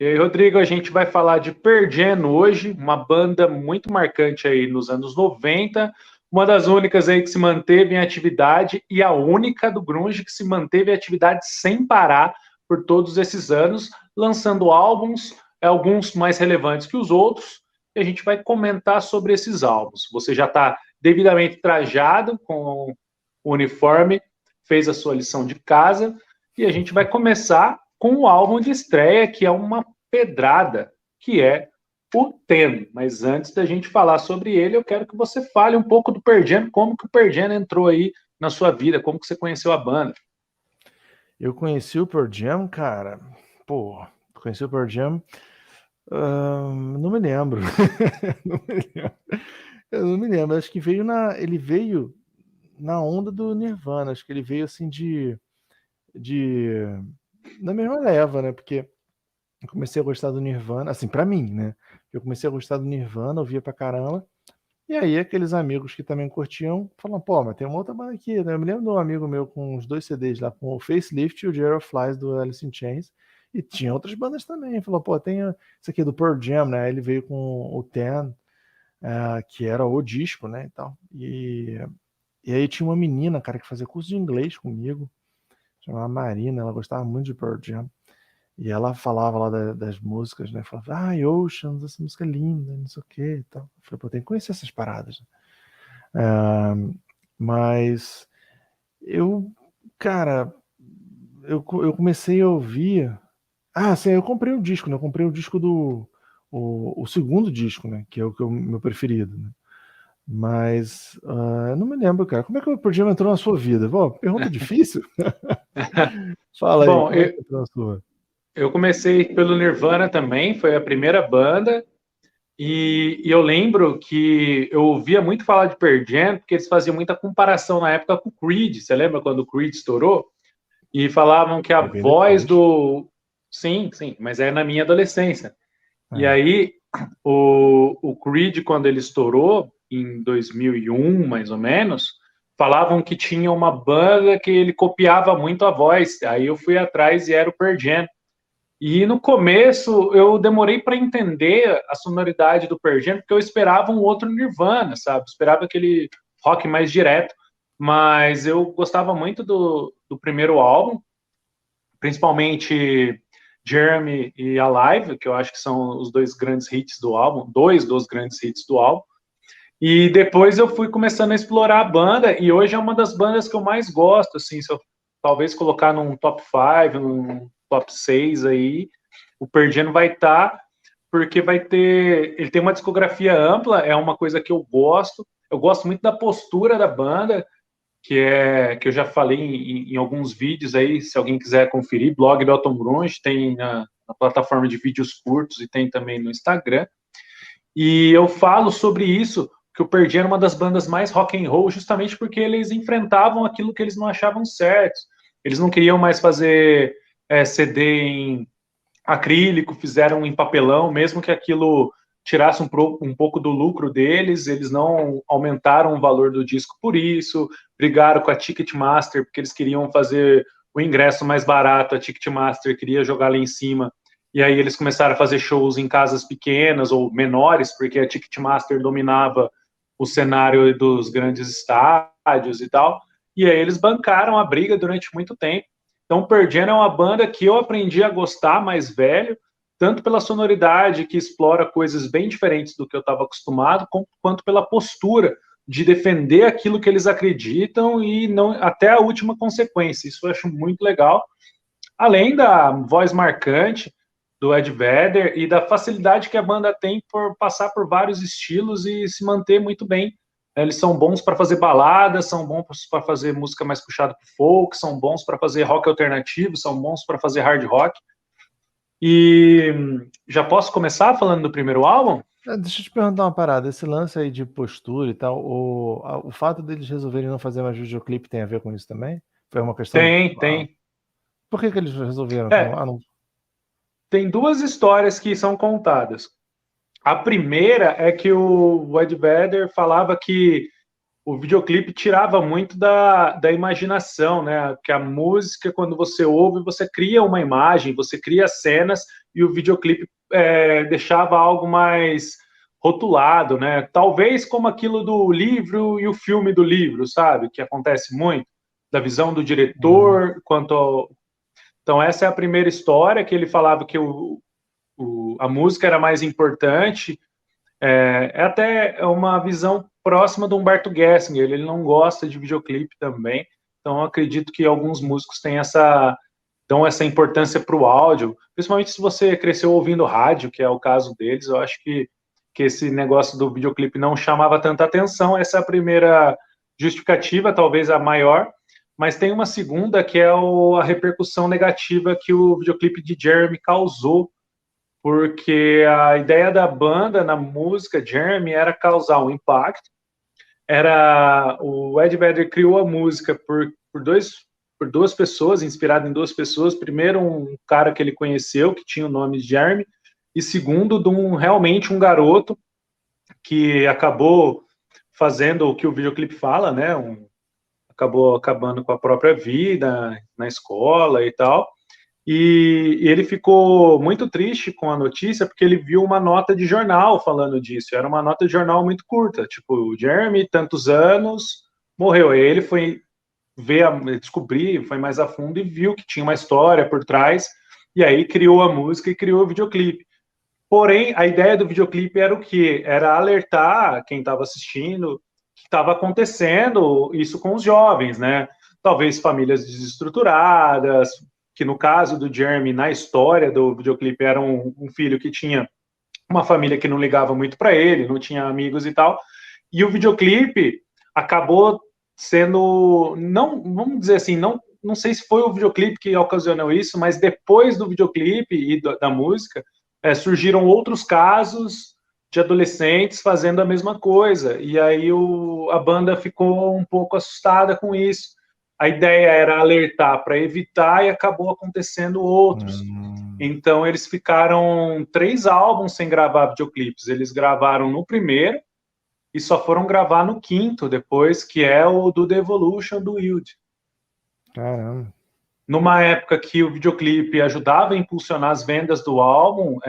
E aí, Rodrigo, a gente vai falar de Pearl Jam hoje, uma banda muito marcante aí nos anos 90, uma das únicas aí que se manteve em atividade e a única do grunge que se manteve em atividade sem parar por todos esses anos, lançando álbuns, alguns mais relevantes que os outros, e a gente vai comentar sobre esses álbuns. Você já está devidamente trajado com o uniforme, fez a sua lição de casa, e a gente vai começar com o álbum de estreia, que é uma pedrada, que é o Ten. Mas antes da gente falar sobre ele, eu quero que você fale um pouco do Pearl Jam, como que o Pearl Jam entrou aí na sua vida, como que você conheceu a banda. Eu conheci o Pearl Jam, cara. Pô, conheci o Pearl Jam. Não me lembro. Não me lembro. Eu não me lembro. Acho que ele veio na onda do Nirvana. Acho que ele veio assim de na mesma leva, né? Porque eu comecei a gostar do Nirvana, assim, pra mim, né? Eu comecei a gostar do Nirvana, ouvia pra caramba. E aí aqueles amigos que também curtiam falaram, pô, mas tem uma outra banda aqui, né? Eu me lembro de um amigo meu com os 2 CDs lá, com o Facelift e o Jar of Flies do Alice in Chains. E tinha outras bandas também. Falou, pô, tem isso aqui do Pearl Jam, né? Ele veio com o Ten, que era o disco, né? E tal. E aí tinha uma menina, cara, que fazia curso de inglês comigo, chamava Marina, ela gostava muito de Pearl Jam. E ela falava lá das músicas, né? Falava, Oceans, essa música é linda, não sei o que e tal. Eu falei, pô, tem que conhecer essas paradas. Mas eu, cara, eu comecei a ouvir. Sim, eu comprei o disco, né? Eu comprei o disco o segundo disco, né? Que é o meu preferido, né? Mas eu não me lembro, cara. Como é que o Pearl Jam entrou na sua vida? Pô, pergunta difícil. Fala aí, Bom, como é que entrou na sua? eu comecei pelo Nirvana também, foi a primeira banda, e eu lembro que eu ouvia muito falar de Pearl Jam, porque eles faziam muita comparação na época com o Creed. Você lembra quando o Creed estourou? E falavam que a É bem voz depois. do. Sim, sim, mas é na minha adolescência. E É. aí, o Creed, quando ele estourou, em 2001, mais ou menos, falavam que tinha uma banda que ele copiava muito a voz. Aí eu fui atrás e era o Pearl Jam. E no começo eu demorei para entender a sonoridade do Pearl Jam, porque eu esperava um outro Nirvana, sabe? Esperava aquele rock mais direto. Mas eu gostava muito do primeiro álbum, principalmente Jeremy e Alive, que eu acho que são os dois grandes hits do álbum, dois dos grandes hits do álbum. E depois eu fui começando a explorar a banda, e hoje é uma das bandas que eu mais gosto, assim, se eu talvez colocar num top 5, num top 6 aí, o Pearl Jam vai estar, porque ele tem uma discografia ampla, é uma coisa que eu gosto muito da postura da banda, que eu já falei em alguns vídeos aí, se alguém quiser conferir, blog do Elton Grunge, tem na plataforma de vídeos curtos e tem também no Instagram. E eu falo sobre isso, que o Pearl Jam era uma das bandas mais rock and roll, justamente porque eles enfrentavam aquilo que eles não achavam certo. Eles não queriam mais fazer CD em acrílico, fizeram em papelão, mesmo que aquilo tirasse um pouco do lucro deles, eles não aumentaram o valor do disco por isso, brigaram com a Ticketmaster, porque eles queriam fazer o ingresso mais barato, a Ticketmaster queria jogar lá em cima, e aí eles começaram a fazer shows em casas pequenas ou menores, porque a Ticketmaster dominava o cenário dos grandes estádios e tal, e aí eles bancaram a briga durante muito tempo. Então, Pearl Jam é uma banda que eu aprendi a gostar mais velho, tanto pela sonoridade, que explora coisas bem diferentes do que eu estava acostumado, quanto pela postura de defender aquilo que eles acreditam e não até a última consequência. Isso eu acho muito legal. Além da voz marcante do Ed Vedder e da facilidade que a banda tem por passar por vários estilos e se manter muito bem. Eles são bons para fazer baladas, são bons para fazer música mais puxada para folk, são bons para fazer rock alternativo, são bons para fazer hard rock. E já posso começar falando do primeiro álbum? Deixa eu te perguntar uma parada. Esse lance aí de postura e tal, o fato deles resolverem não fazer mais videoclipe tem a ver com isso também? Foi uma questão de. Tem. Por que eles resolveram? É, tem duas histórias que são contadas. A primeira é que o Ed Vedder falava que o videoclipe tirava muito da imaginação, né? Que a música, quando você ouve, você cria uma imagem, você cria cenas, e o videoclipe deixava algo mais rotulado, né? Talvez como aquilo do livro e o filme do livro, sabe? Que acontece muito, da visão do diretor quanto ao... Então, essa é a primeira história, que ele falava que a música era mais importante. É até uma visão próxima do Humberto Gessinger, ele não gosta de videoclipe também, então eu acredito que alguns músicos dão essa importância para o áudio, principalmente se você cresceu ouvindo rádio, que é o caso deles. Eu acho que esse negócio do videoclipe não chamava tanta atenção. Essa é a primeira justificativa, talvez a maior, mas tem uma segunda, que é a repercussão negativa que o videoclipe de Jeremy causou, porque a ideia da banda na música Jeremy era causar um impacto. O Ed Vedder criou a música por duas pessoas, inspirado em duas pessoas. Primeiro, um cara que ele conheceu, que tinha o nome de Jeremy, e segundo, realmente um garoto que acabou fazendo o que o videoclipe fala, né? Acabou acabando com a própria vida na escola e tal. E ele ficou muito triste com a notícia, porque ele viu uma nota de jornal falando disso. Era uma nota de jornal muito curta, tipo, o Jeremy, tantos anos, morreu. Aí ele foi descobrir, foi mais a fundo e viu que tinha uma história por trás, e aí criou a música e criou o videoclipe. Porém, a ideia do videoclipe era o quê? Era alertar quem estava assistindo que estava acontecendo isso com os jovens, né? Talvez famílias desestruturadas, que no caso do Jeremy, na história do videoclipe, era um filho que tinha uma família que não ligava muito para ele, não tinha amigos e tal, e o videoclipe acabou sendo, não, vamos dizer assim, não sei se foi o videoclipe que ocasionou isso, mas depois do videoclipe e da música, surgiram outros casos de adolescentes fazendo a mesma coisa, e aí a banda ficou um pouco assustada com isso. A ideia era alertar para evitar, e acabou acontecendo outros. Então, eles ficaram 3 álbuns sem gravar videoclipes. Eles gravaram no primeiro e só foram gravar no 5º depois, que é o do The Evolution, do Yield. Caramba. Numa época que o videoclipe ajudava a impulsionar as vendas do álbum,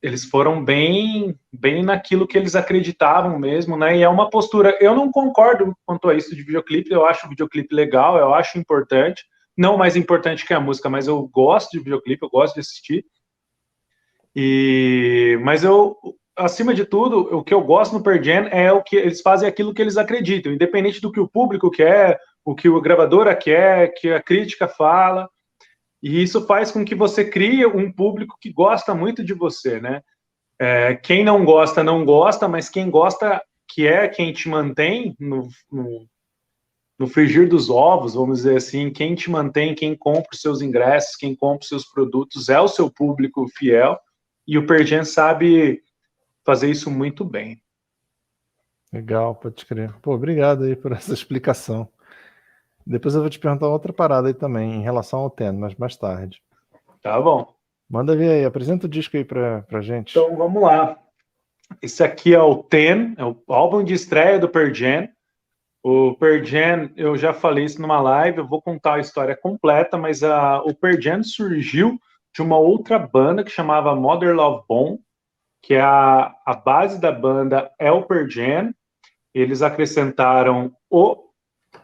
eles foram bem naquilo que eles acreditavam mesmo, né? E é uma postura... Eu não concordo quanto a isso de videoclipe, eu acho o videoclipe legal, eu acho importante, não mais importante que a música, mas eu gosto de videoclipe, eu gosto de assistir. Mas acima de tudo, o que eu gosto no Pearl Jam é o que eles fazem, aquilo que eles acreditam, independente do que o público quer, o que a gravadora quer, que a crítica fala. E isso faz com que você crie um público que gosta muito de você, né? Quem não gosta, não gosta, mas quem gosta, que é quem te mantém no frigir dos ovos, vamos dizer assim, quem te mantém, quem compra os seus ingressos, quem compra os seus produtos, é o seu público fiel, e o Pearl Jam sabe fazer isso muito bem. Legal, pode crer. Pô, obrigado aí por essa explicação. Depois eu vou te perguntar outra parada aí também, em relação ao Ten, mas mais tarde. Tá bom. Manda ver aí, apresenta o disco aí pra gente. Então, vamos lá. Esse aqui é o Ten, é o álbum de estreia do Pearl Jam. O Pearl Jam, eu já falei isso numa live, eu vou contar a história completa, mas o Pearl Jam surgiu de uma outra banda que chamava Mother Love Bone, que a base da banda é o Pearl Jam. Eles acrescentaram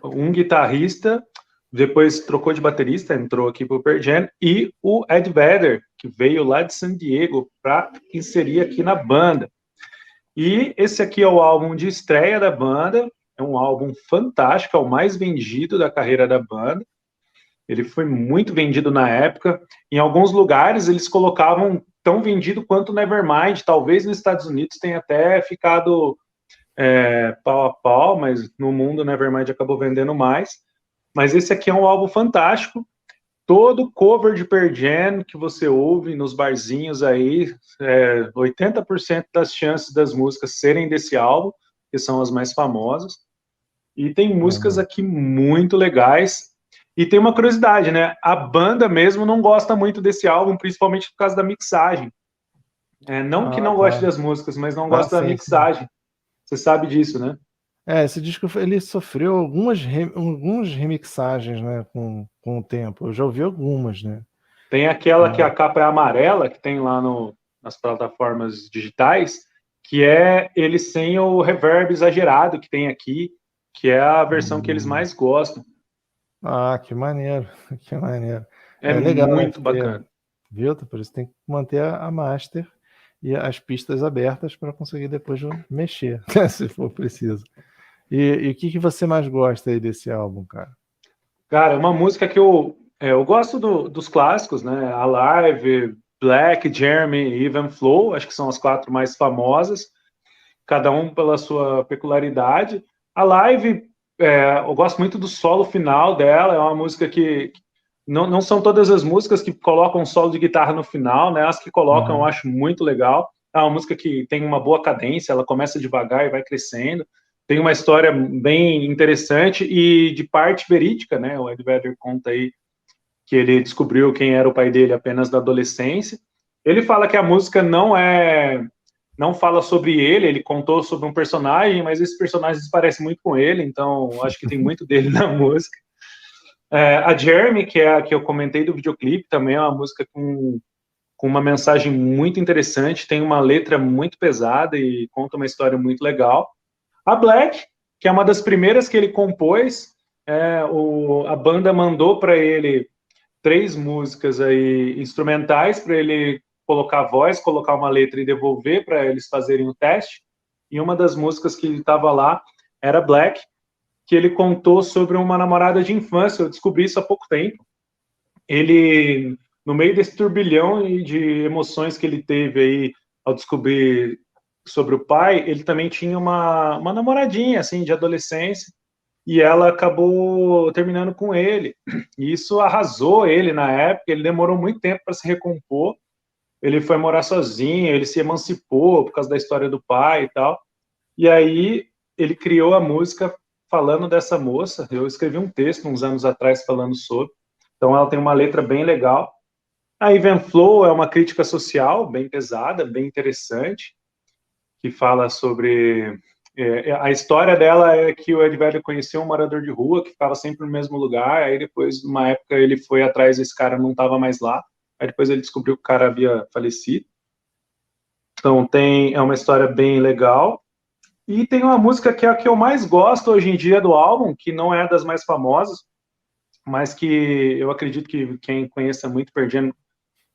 um guitarrista, depois trocou de baterista, entrou aqui para o Pearl Jam, e o Ed Vedder, que veio lá de San Diego para inserir aqui na banda. E esse aqui é o álbum de estreia da banda, é um álbum fantástico, é o mais vendido da carreira da banda. Ele foi muito vendido na época. Em alguns lugares eles colocavam tão vendido quanto o Nevermind, talvez nos Estados Unidos tenha até ficado pau a pau, mas no mundo o Nevermind acabou vendendo mais. Mas esse aqui é um álbum fantástico. Todo cover de Pearl Jam que você ouve nos barzinhos aí, 80% das chances das músicas serem desse álbum, que são as mais famosas. E tem músicas aqui muito legais. E tem uma curiosidade, né? A banda mesmo não gosta muito desse álbum, principalmente por causa da mixagem. Não que não goste das músicas, mas não gosta da mixagem. Você sabe disso, né? Esse disco ele sofreu algumas remixagens, né, com o tempo. Eu já ouvi algumas, né? Tem aquela que a capa é amarela, que tem lá nas plataformas digitais, que é ele sem o reverb exagerado que tem aqui, que é a versão que eles Hum. mais gostam. Que maneiro, que maneiro. É É legal, né? muito Porque, bacana. viu? Por isso tem que manter a master e as pistas abertas para conseguir depois mexer, se for preciso. E o que você mais gosta aí desse álbum, cara? Cara, é uma música que eu gosto dos clássicos, né? Alive, Black, Jeremy, Even Flow, acho que são as quatro mais famosas, cada um pela sua peculiaridade. A Live, eu gosto muito do solo final dela, é uma música que não são todas as músicas que colocam solo de guitarra no final, né? As que colocam eu Uhum. acho muito legal. É uma música que tem uma boa cadência, ela começa devagar e vai crescendo. Tem uma história bem interessante e de parte verídica, né? O Ed Vedder conta aí que ele descobriu quem era o pai dele apenas na adolescência. Ele fala que a música não fala sobre ele contou sobre um personagem, mas esse personagem se parece muito com ele, então acho que tem muito dele na música. A Jeremy, que é a que eu comentei do videoclipe, também é uma música com uma mensagem muito interessante, tem uma letra muito pesada e conta uma história muito legal. A Black, que é uma das primeiras que ele compôs, a banda mandou para ele 3 músicas aí instrumentais para ele colocar voz, colocar uma letra e devolver para eles fazerem o teste. E uma das músicas que estava lá era Black, que ele contou sobre uma namorada de infância. Eu descobri isso há pouco tempo. Ele, no meio desse turbilhão de emoções que ele teve aí ao descobrir sobre o pai, ele também tinha uma namoradinha, assim, de adolescência, e ela acabou terminando com ele. E isso arrasou ele na época, ele demorou muito tempo para se recompor, ele foi morar sozinho, ele se emancipou por causa da história do pai e tal. E aí ele criou a música falando dessa moça. Eu escrevi um texto uns anos atrás falando sobre. Então ela tem uma letra bem legal. A Even Flow é uma crítica social bem pesada, bem interessante, que fala sobre a história dela é que o Ed Vedder conheceu um morador de rua que ficava sempre no mesmo lugar. Aí depois, numa época, ele foi atrás desse cara, não estava mais lá. Aí depois ele descobriu que o cara havia falecido. Então é uma história bem legal. E tem uma música que é a que eu mais gosto hoje em dia do álbum, que não é das mais famosas, mas que eu acredito que quem conheça muito Pearl Jam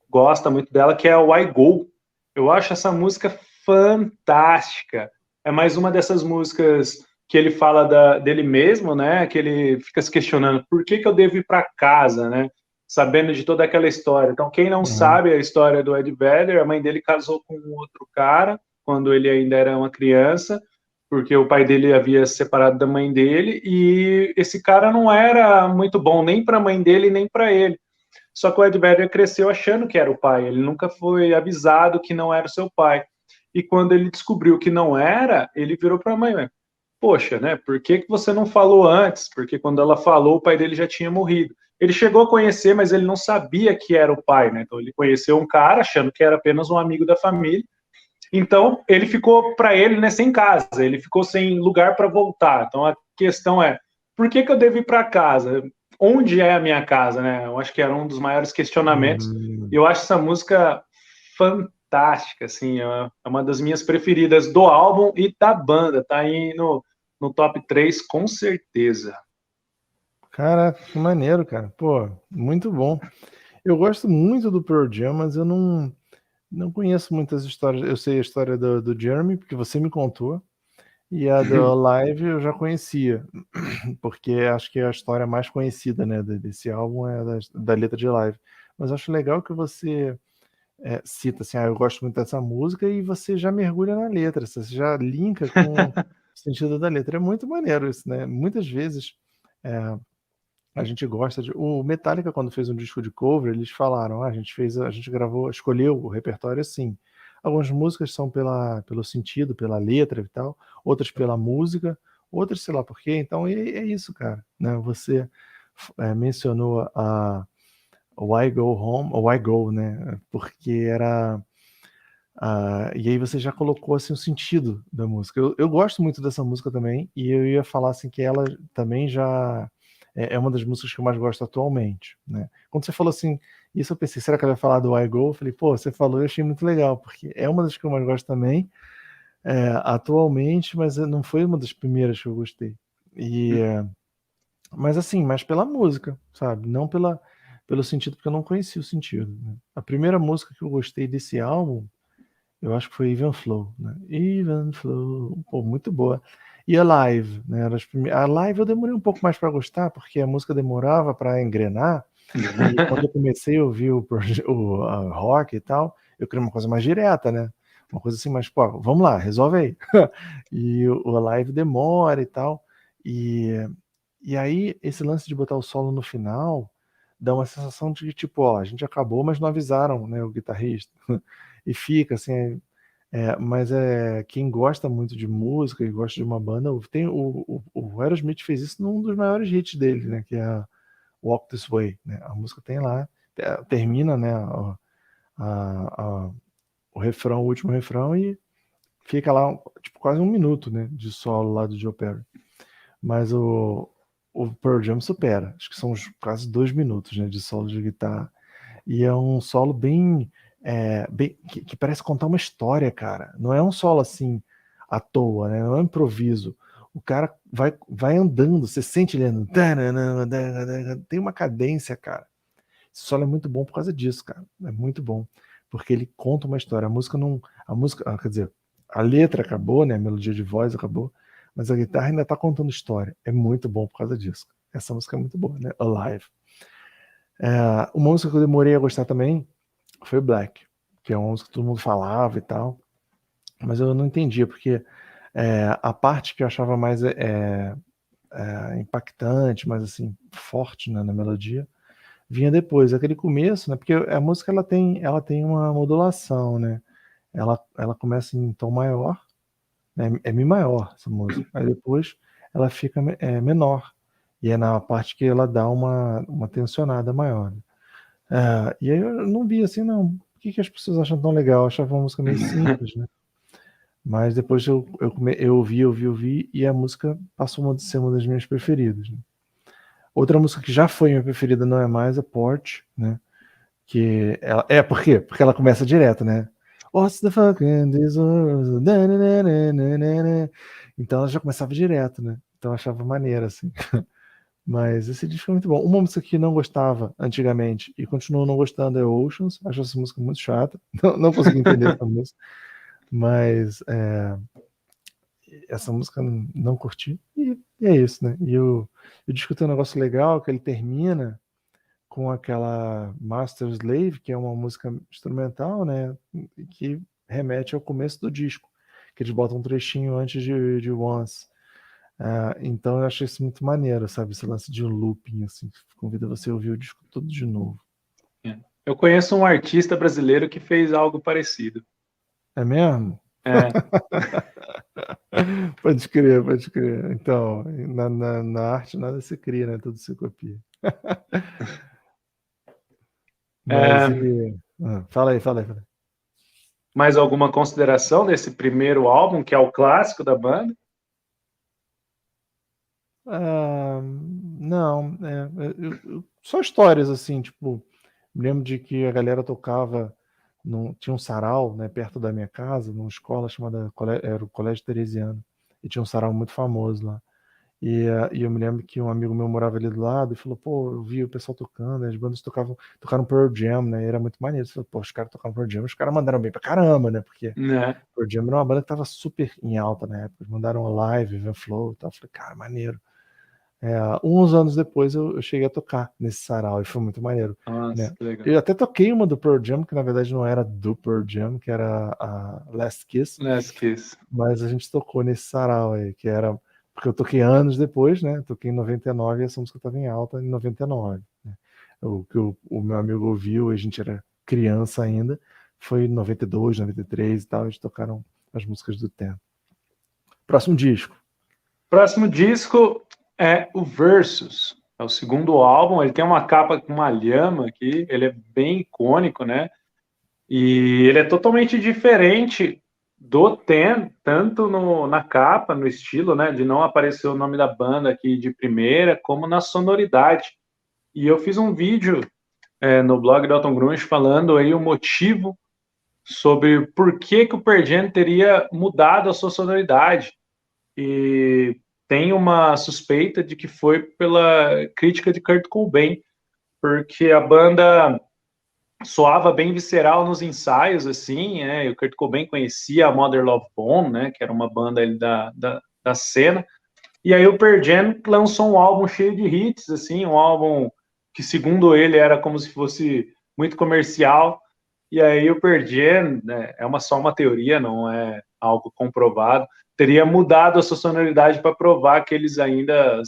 gosta muito dela, que é o Why Go. Eu acho essa música fantástica. É mais uma dessas músicas que ele fala dele mesmo, né? Que ele fica se questionando por que eu devo ir para casa, né? Sabendo de toda aquela história. Então, quem não Uhum. sabe a história do Ed Vedder, a mãe dele casou com um outro cara quando ele ainda era uma criança, porque o pai dele havia se separado da mãe dele e esse cara não era muito bom nem para a mãe dele nem para ele. Só que o Ed Vedder cresceu achando que era o pai, ele nunca foi avisado que não era o seu pai. E quando ele descobriu que não era, ele virou para a mãe, poxa, né? Por que você não falou antes? Porque quando ela falou, o pai dele já tinha morrido. Ele chegou a conhecer, mas ele não sabia que era o pai, né? Então ele conheceu um cara achando que era apenas um amigo da família. Então ele ficou para ele, né, sem casa, ele ficou sem lugar para voltar. Então a questão é, por que eu devo ir para casa? Onde é a minha casa, né? Eu acho que era um dos maiores questionamentos. E Hum. eu acho essa música fantástica, assim, é uma das minhas preferidas do álbum e da banda, tá aí no top 3 com certeza. Caraca, que maneiro, cara. Pô, muito bom. Eu gosto muito do Pearl Jam, mas eu não conheço muitas histórias. Eu sei a história do Jeremy, porque você me contou, e a do Live eu já conhecia, porque acho que é a história mais conhecida, né, desse álbum é da letra de Live. Mas acho legal que você cita assim, eu gosto muito dessa música, e você já mergulha na letra, você já linka com o sentido da letra. É muito maneiro isso, né? Muitas vezes a gente gosta de. O Metallica, quando fez um disco de cover, eles falaram: a gente gravou, escolheu o repertório assim. Algumas músicas são pelo sentido, pela letra e tal, outras pela música, outras sei lá por quê. Então é isso, cara. Né? Você mencionou o Why Go Home, o Why Go, né? Porque era E aí você já colocou assim o sentido da música. Eu gosto muito dessa música também, e eu ia falar assim que ela também já é uma das músicas que eu mais gosto atualmente, né? Quando você falou assim, isso eu pensei, será que ela vai falar do I Go? Eu falei, pô, você falou, eu achei muito legal, porque é uma das que eu mais gosto também, atualmente, mas não foi uma das primeiras que eu gostei. Mas assim, mais pela música, sabe? Não pelo sentido, porque eu não conhecia o sentido, né? A primeira música que eu gostei desse álbum, eu acho que foi Even Flow, né? Even Flow, pô, muito boa. E Alive, né? A Live eu demorei um pouco mais para gostar, porque a música demorava para engrenar. E quando eu comecei a ouvir a rock e tal, eu queria uma coisa mais direta, né? Uma coisa assim, mais, pô, vamos lá, resolve aí. E o Alive demora e tal. E aí, esse lance de botar o solo no final dá uma sensação de que, tipo, ó, a gente acabou, mas não avisaram, né, o guitarrista. E fica assim, mas quem gosta muito de música e gosta de uma banda, tem o Aerosmith fez isso num dos maiores hits dele, né, que é a Walk This Way, né? A música tem lá, termina, né, o refrão, o último refrão, e fica lá, tipo, quase um minuto, né, de solo lá do Joe Perry. Mas o Pearl Jam supera, acho que são quase 2 minutos, né, de solo de guitarra. E é um solo bem que parece contar uma história, cara. Não é um solo assim à toa, né? Não é um improviso. O cara vai andando, você sente ele andando. Tem uma cadência, cara. Esse solo é muito bom por causa disso, cara. É muito bom. Porque ele conta uma história. A música não. Quer dizer, a letra acabou, né? A melodia de voz acabou, mas a guitarra ainda tá contando história. É muito bom por causa disso. Essa música é muito boa, né? Alive. Uma música que eu demorei a gostar também foi Black, que é uma música que todo mundo falava e tal, mas eu não entendia, porque a parte que eu achava mais impactante, mais assim, forte, né, na melodia, vinha depois, aquele começo, né, porque a música ela tem uma modulação, né, ela começa em tom maior, né, é Mi maior essa música, aí depois ela fica menor, e é na parte que ela dá uma tensionada maior, né? E aí eu não vi assim, não. Por que as pessoas acham tão legal? Eu achava uma música meio simples, né? Mas depois eu ouvi, e a música passou a ser uma das minhas preferidas, né? Outra música que já foi minha preferida, não é mais, é Porch, né? Que ela, por quê? Porque ela começa direto, né? What's the fucking this world? Então ela já começava direto, né? Então eu achava maneira, assim. Mas esse disco é muito bom. Uma música que não gostava antigamente e continuo não gostando é Oceans. Acho essa música muito chata. Não consegui entender essa música. Mas essa música não curti. E é isso, né? E o disco tem um negócio legal que ele termina com aquela Master Slave, que é uma música instrumental, né? Que remete ao começo do disco. Que eles botam um trechinho antes de Once. Então eu achei isso muito maneiro, sabe? Esse lance de looping, assim, que convida você a ouvir o disco todo de novo. Eu conheço um artista brasileiro que fez algo parecido. É mesmo? É. Pode crer, pode crer. Então, na arte nada se cria, né? Tudo se copia. Mas fala aí. Mais alguma consideração desse primeiro álbum, que é o clássico da banda? Não, só histórias assim, tipo, me lembro de que a galera tocava, tinha um sarau, né, perto da minha casa, numa escola chamada, era o Colégio Teresiano, e tinha um sarau muito famoso lá. E eu me lembro que um amigo meu morava ali do lado e falou, pô, eu vi o pessoal tocando, as bandas tocaram Pearl Jam, né, e era muito maneiro. Você falou, pô, os caras tocaram Pearl Jam, os caras mandaram bem pra caramba, né, porque Pearl Jam era uma banda que tava super em alta na época, eles mandaram Alive, Even Flow e tal. Eu falei, cara, maneiro. Uns anos depois eu cheguei a tocar nesse sarau e foi muito maneiro. Nossa, né? que legal. Eu até toquei uma do Pearl Jam, que na verdade não era do Pearl Jam, que era a Last Kiss. Last Kiss. Mas a gente tocou nesse sarau aí, que era... Porque eu toquei anos depois, né? Toquei em 99 e essa música estava em alta em 99. Né? O que o meu amigo ouviu, a gente era criança ainda, foi em 92, 93 e tal, eles tocaram as músicas do tempo. Próximo disco. Próximo disco é o Versus. É o segundo álbum. Ele tem uma capa com uma lhama aqui. Ele é bem icônico, né? E ele é totalmente diferente do Ten, tanto na capa, no estilo, né, de não aparecer o nome da banda aqui de primeira, como na sonoridade. E eu fiz um vídeo no blog do Elton Grunge falando aí o motivo sobre por que o Pearl Jam teria mudado a sua sonoridade. E tem uma suspeita de que foi pela crítica de Kurt Cobain, porque a banda soava bem visceral nos ensaios, assim, e o Kurt Cobain conhecia a Mother Love Bone, né, que era uma banda ali da cena, e aí o Pearl Jam lançou um álbum cheio de hits, assim, um álbum que, segundo ele, era como se fosse muito comercial, e aí o Pearl Jam, né, só uma teoria, não é algo comprovado, teria mudado a sua sonoridade para provar que eles ainda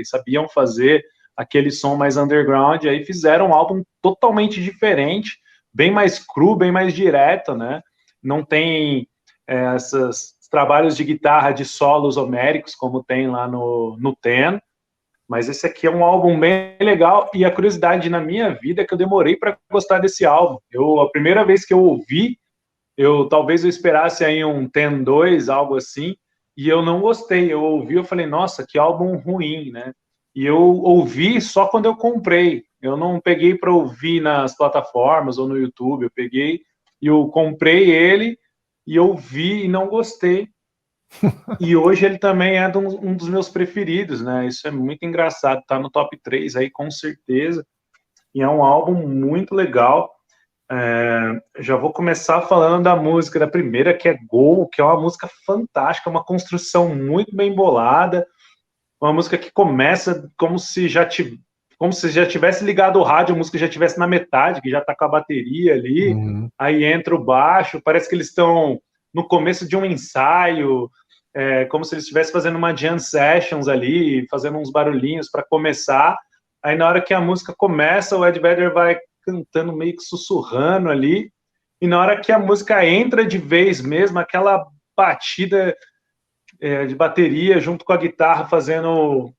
sabiam fazer aquele som mais underground, e aí fizeram um álbum totalmente diferente, bem mais cru, bem mais direto, né? Não tem esses trabalhos de guitarra de solos homéricos, como tem lá no Ten, mas esse aqui é um álbum bem legal, e a curiosidade na minha vida é que eu demorei para gostar desse álbum. A primeira vez que eu ouvi, talvez eu esperasse aí um Ten 2, algo assim, e eu não gostei. Eu ouvi, eu falei, nossa, que álbum ruim, né? E eu ouvi só quando eu comprei. Eu não peguei para ouvir nas plataformas ou no YouTube. Eu peguei e eu comprei ele e ouvi e não gostei. E hoje ele também é um dos meus preferidos, né? Isso é muito engraçado. Tá no top 3 aí, com certeza. E é um álbum muito legal. Já vou começar falando da música da primeira, que é Go, que é uma música fantástica, uma construção muito bem bolada, uma música que começa como se já tivesse ligado o rádio, a música já tivesse na metade, que já está com a bateria ali, aí entra o baixo, parece que eles estão no começo de um ensaio, como se eles estivessem fazendo uma jam sessions ali, fazendo uns barulhinhos para começar. Aí na hora que a música começa, o Ed Vedder vai cantando meio que sussurrando ali, e na hora que a música entra de vez mesmo, aquela batida de bateria junto com a guitarra fazendo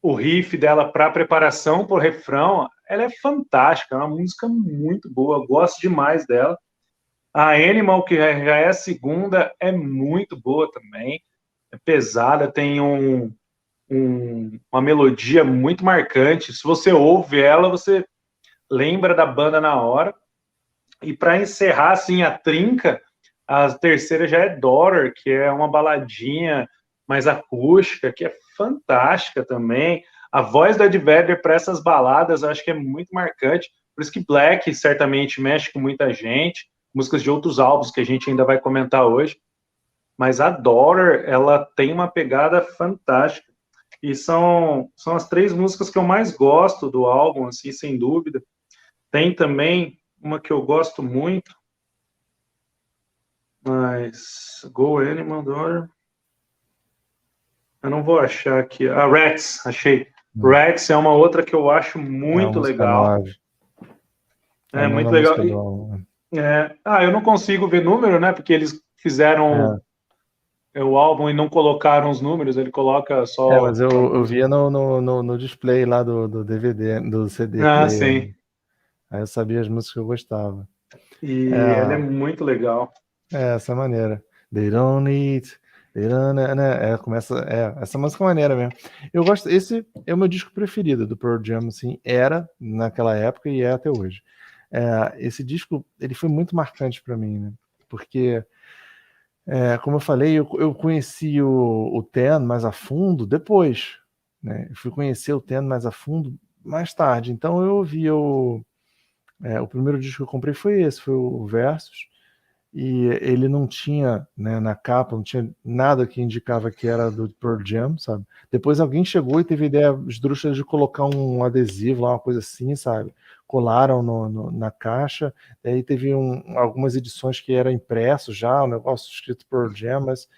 o riff dela para preparação para o refrão, ela é fantástica, é uma música muito boa, gosto demais dela. A Animal, que já é a segunda, é muito boa também, é pesada, tem uma melodia muito marcante. Se você ouve ela, você lembra da banda na hora. E para encerrar assim a trinca, a terceira já é Daughter, que é uma baladinha mais acústica, que é fantástica também. A voz do Ed Vedder para essas baladas eu acho que é muito marcante. Por isso que Black certamente mexe com muita gente, músicas de outros álbuns que a gente ainda vai comentar hoje. Mas a Daughter, ela tem uma pegada fantástica. E são as três músicas que eu mais gosto do álbum, assim, sem dúvida. Tem também uma que eu gosto muito, mas Go Animal Daughter. Eu não vou achar aqui. A Rats, achei. Rats é uma outra que eu acho muito legal. É muito legal. Eu não consigo ver número, né? Porque eles fizeram o álbum e não colocaram os números, ele coloca só. Mas eu via no display lá do DVD, do CD player. Sim. Aí eu sabia as músicas que eu gostava. E ela é muito legal. Essa maneira. They don't need. Começa. Essa música é maneira mesmo. Eu gosto. Esse é o meu disco preferido do Pearl Jam, assim. Era naquela época e é até hoje. Esse disco, ele foi muito marcante para mim, né? Porque, como eu falei, eu conheci o Ten mais a fundo depois, né? Eu fui conhecer o Ten mais a fundo mais tarde. Então eu ouvi o primeiro disco que eu comprei foi esse, foi o Versus. E ele não tinha, né, na capa, não tinha nada que indicava que era do Pearl Jam, sabe? Depois alguém chegou e teve ideia esdrúxula de colocar um adesivo lá, uma coisa assim, sabe? Colaram na caixa, aí teve algumas edições que era impresso já, um negócio escrito Pearl Jam, mas,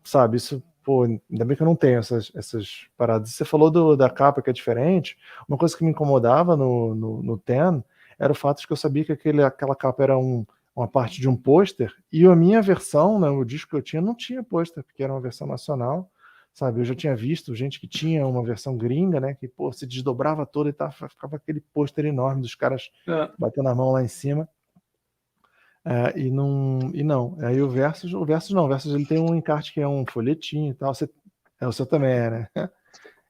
sabe, isso, pô, ainda bem que eu não tenho essas paradas. Você falou da capa que é diferente, uma coisa que me incomodava no Ten era o fato de que eu sabia que aquela capa era uma parte de um pôster, e a minha versão, né, o disco que eu tinha, não tinha pôster, porque era uma versão nacional, sabe? Eu já tinha visto gente que tinha uma versão gringa, né, que, pô, se desdobrava toda e ficava aquele pôster enorme dos caras batendo a mão lá em cima. E não. Aí o Versus ele tem um encarte que é um folhetinho e tal. O seu também é, né?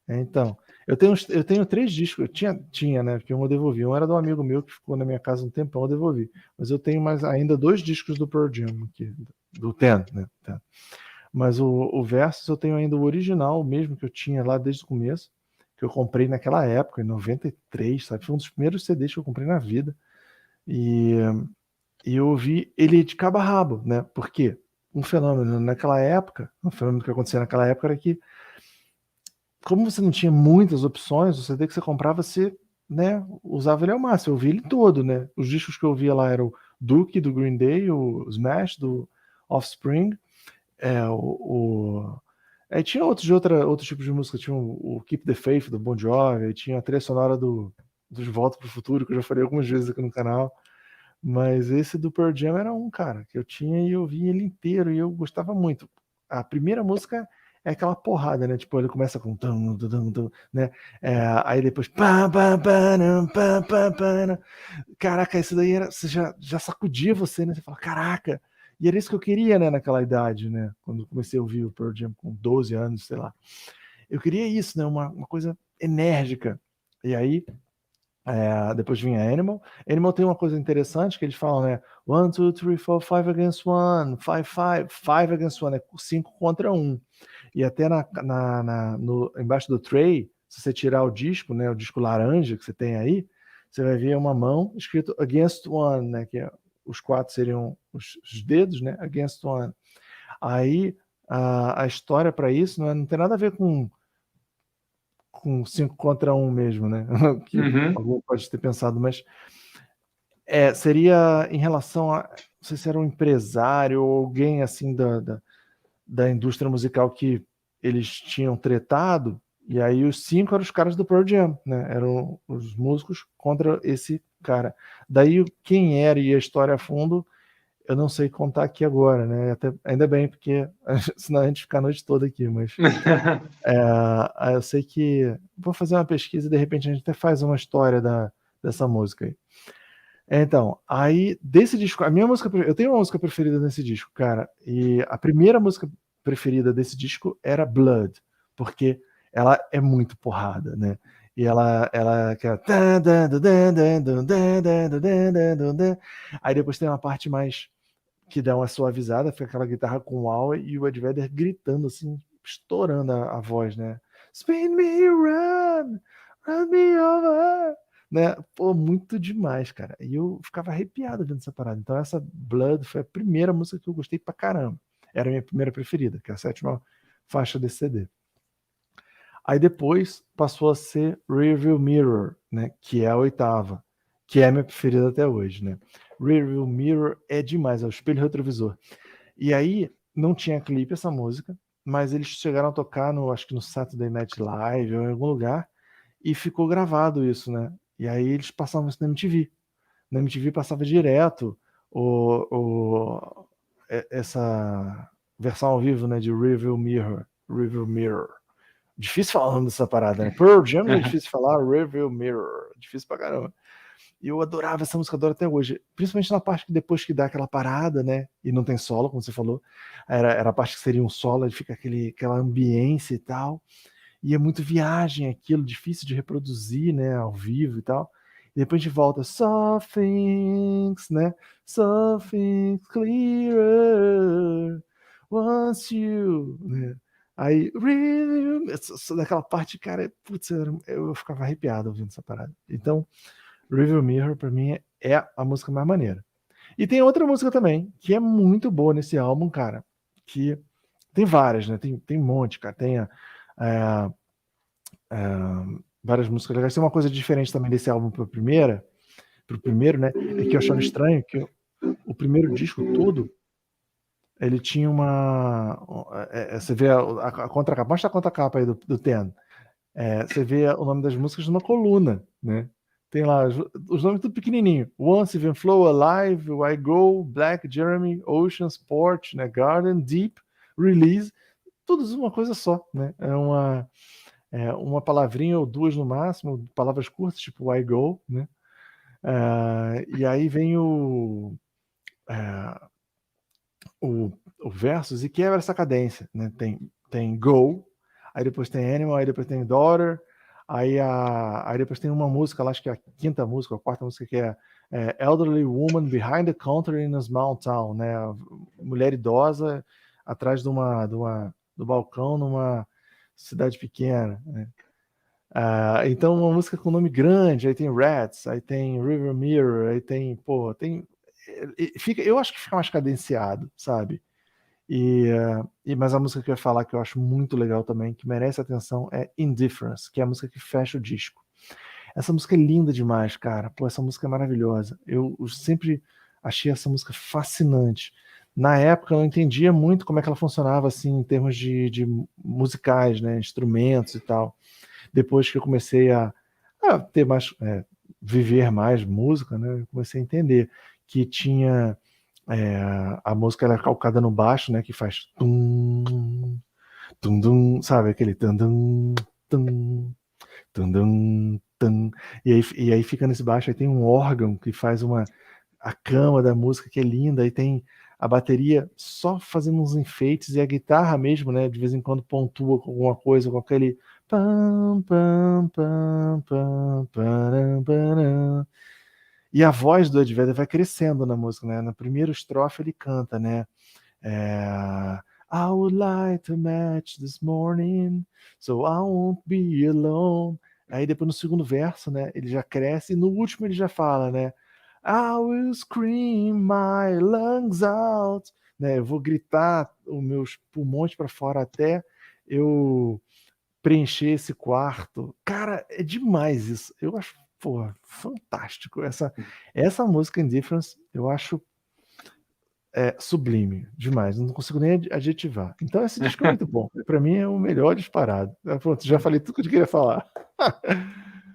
Então, eu tenho 3 discos. Eu tinha, né? Porque um eu devolvi. Um era de um amigo meu que ficou na minha casa um tempão, eu devolvi. Mas eu tenho mais ainda 2 discos do Pearl Jam aqui, do Ten, né? Ten. Mas o Versus eu tenho ainda o original, o mesmo que eu tinha lá desde o começo, que eu comprei naquela época, em 93, sabe? Foi um dos primeiros CDs que eu comprei na vida. E, e eu ouvi ele de cabo a rabo, né? Porque um fenômeno que acontecia naquela época era que, como você não tinha muitas opções, o CD que você comprava, você, né, usava ele ao máximo. Eu ouvi ele todo, né? Os discos que eu via lá eram o Duke, do Green Day, o Smash, do Offspring, aí tinha outros tipos de música, tinha o Keep the Faith, do Bon Jovi, aí tinha a trilha sonora dos Volta pro Futuro, que eu já falei algumas vezes aqui no canal. Mas esse do Pearl Jam era um, cara, que eu tinha e eu vi ele inteiro e eu gostava muito. A primeira música é aquela porrada, né? Tipo, ele começa com tum, tum, tum, tum, né? Aí depois pá, pá, pá, não, pá, pá, pá, não. Caraca, isso daí você já sacudia você, né? Você fala, caraca. E era isso que eu queria, né, naquela idade, né? Quando eu comecei a ouvir o Pearl Jam com 12 anos, sei lá. Eu queria isso, né? Uma coisa enérgica. E aí depois vinha Animal. Animal tem uma coisa interessante que eles falam, né? 1, 2, 3, 4, 5 against 1, 5, 5, 5 against 1, é 5 contra 1. E até embaixo do tray, se você tirar o disco, né? O disco laranja que você tem aí, você vai ver uma mão escrito against 1, né? Os 4 seriam os dedos, né? Against 1. Aí a história para isso não tem nada a ver com 5 contra 1 mesmo, né? Que alguém pode ter pensado, mas seria em relação a, não sei se era um empresário ou alguém assim da indústria musical que eles tinham tretado, e aí os 5 eram os caras do Pearl Jam, né? Eram os músicos contra esse cara. Daí quem era e a história a fundo, eu não sei contar aqui agora, né? Ainda bem, porque senão a gente fica a noite toda aqui, mas eu sei que vou fazer uma pesquisa e de repente a gente até faz uma história dessa música aí. Então, aí desse disco, eu tenho uma música preferida nesse disco, cara, e a primeira música preferida desse disco era Blood, porque ela é muito porrada, né? E ela que é... Aí depois tem uma parte mais que dá uma suavizada, fica aquela guitarra com o wah e o Ed Vedder gritando assim, estourando a voz, né? Spin me run, run me over, né? Pô, muito demais, cara. E eu ficava arrepiado vendo essa parada. Então essa Blood foi a primeira música que eu gostei pra caramba. Era a minha primeira preferida, que é a 7ª faixa desse CD. Aí depois passou a ser Rearview Mirror, né? Que é a 8ª, que é a minha preferida até hoje, né? Rearview Mirror é demais, é o espelho retrovisor. E aí não tinha clipe essa música, mas eles chegaram a tocar acho que no Saturday Night Live ou em algum lugar, e ficou gravado isso, né? E aí eles passavam isso na MTV. Na MTV passava direto essa versão ao vivo, né? De Rearview Mirror. Rearview Mirror. Difícil falar o nome dessa parada, né? Pearl Jam é difícil falar, Rearview Mirror. Difícil pra caramba. E eu adorava essa música, adoro até hoje. Principalmente na parte que depois que dá aquela parada, né? E não tem solo, como você falou. Era a parte que seria um solo, aí fica aquela ambiência e tal. E é muito viagem aquilo, difícil de reproduzir, né? Ao vivo e tal. E depois de volta, Soft Things, né? Soft Things clearer once you... Né? Aí, daquela parte, cara, putz, eu ficava arrepiado ouvindo essa parada. Então, Rearview Mirror, pra mim, é a música mais maneira. E tem outra música também, que é muito boa nesse álbum, cara, que tem várias, né? Tem um monte, cara. Tem várias músicas legais. Tem uma coisa diferente também desse álbum pro primeiro, né? É que eu achava estranho que o primeiro disco todo, ele tinha você vê a contracapa, mostra a contracapa aí do Ten. Você vê o nome das músicas numa coluna, né? Tem lá os nomes tudo pequenininho. Once, Even Flow, Alive, I Go, Black, Jeremy, Ocean, Sport, né? Garden, Deep, Release, todos uma coisa só, né? Uma palavrinha ou duas no máximo, palavras curtas, tipo I Go, né? E aí vem o versus e quebra essa cadência, né? Tem Go, aí depois tem Animal, aí depois tem Daughter, aí depois tem uma música, lá, acho que é a quinta música, a quarta música, que é Elderly Woman Behind the Counter in a Small Town, né? A mulher idosa atrás do balcão numa cidade pequena, né? Então uma música com nome grande, aí tem Rats, aí tem River Mirror, aí tem, eu acho que fica mais cadenciado, sabe? Mas a música que eu ia falar que eu acho muito legal também, que merece atenção, é Indifference, que é a música que fecha o disco. Essa música é linda demais, cara. Pô, essa música é maravilhosa. Eu sempre achei essa música fascinante. Na época eu não entendia muito como é que ela funcionava assim em termos de musicais, né, instrumentos e tal. Depois que eu comecei a ter mais, viver mais música, né, eu comecei a entender que tinha a música era calcada no baixo, né, que faz tum, tum, tum, sabe, aquele tum, tum, tum, tum, tum, tum. E aí fica nesse baixo, aí tem um órgão que faz a cama da música que é linda, aí tem a bateria só fazendo uns enfeites e a guitarra mesmo, né, de vez em quando pontua com alguma coisa, com aquele pam, pam, pam, pam, pam, pam. E a voz do Ed Vedder vai crescendo na música, né? Na primeira estrofe ele canta, né? I would like to match this morning, so I won't be alone. Aí depois no segundo verso, né? Ele já cresce e no último ele já fala, né? I will scream my lungs out, né? Eu vou gritar os meus pulmões para fora até eu preencher esse quarto. Cara, é demais isso. Eu acho, fantástico. Essa música Indifference, eu acho sublime demais. Não consigo nem adjetivar. Então esse disco é muito bom. Para mim é o melhor disparado. Pronto, já falei tudo que eu queria falar.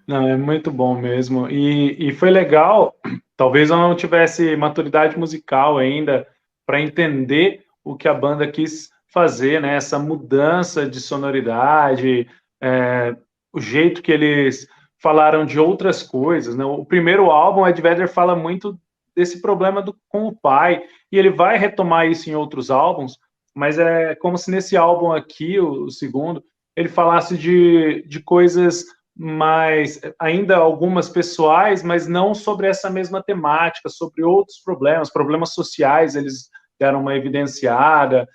Não, é muito bom mesmo. E foi legal, talvez eu não tivesse maturidade musical ainda para entender o que a banda quis fazer, né? Essa mudança de sonoridade, o jeito que eles falaram de outras coisas, né? O primeiro álbum, Ed Vedder fala muito desse problema com o pai, e ele vai retomar isso em outros álbuns, mas é como se nesse álbum aqui, o segundo, ele falasse de coisas mais, ainda algumas pessoais, mas não sobre essa mesma temática, sobre outros problemas sociais, eles deram uma evidenciada,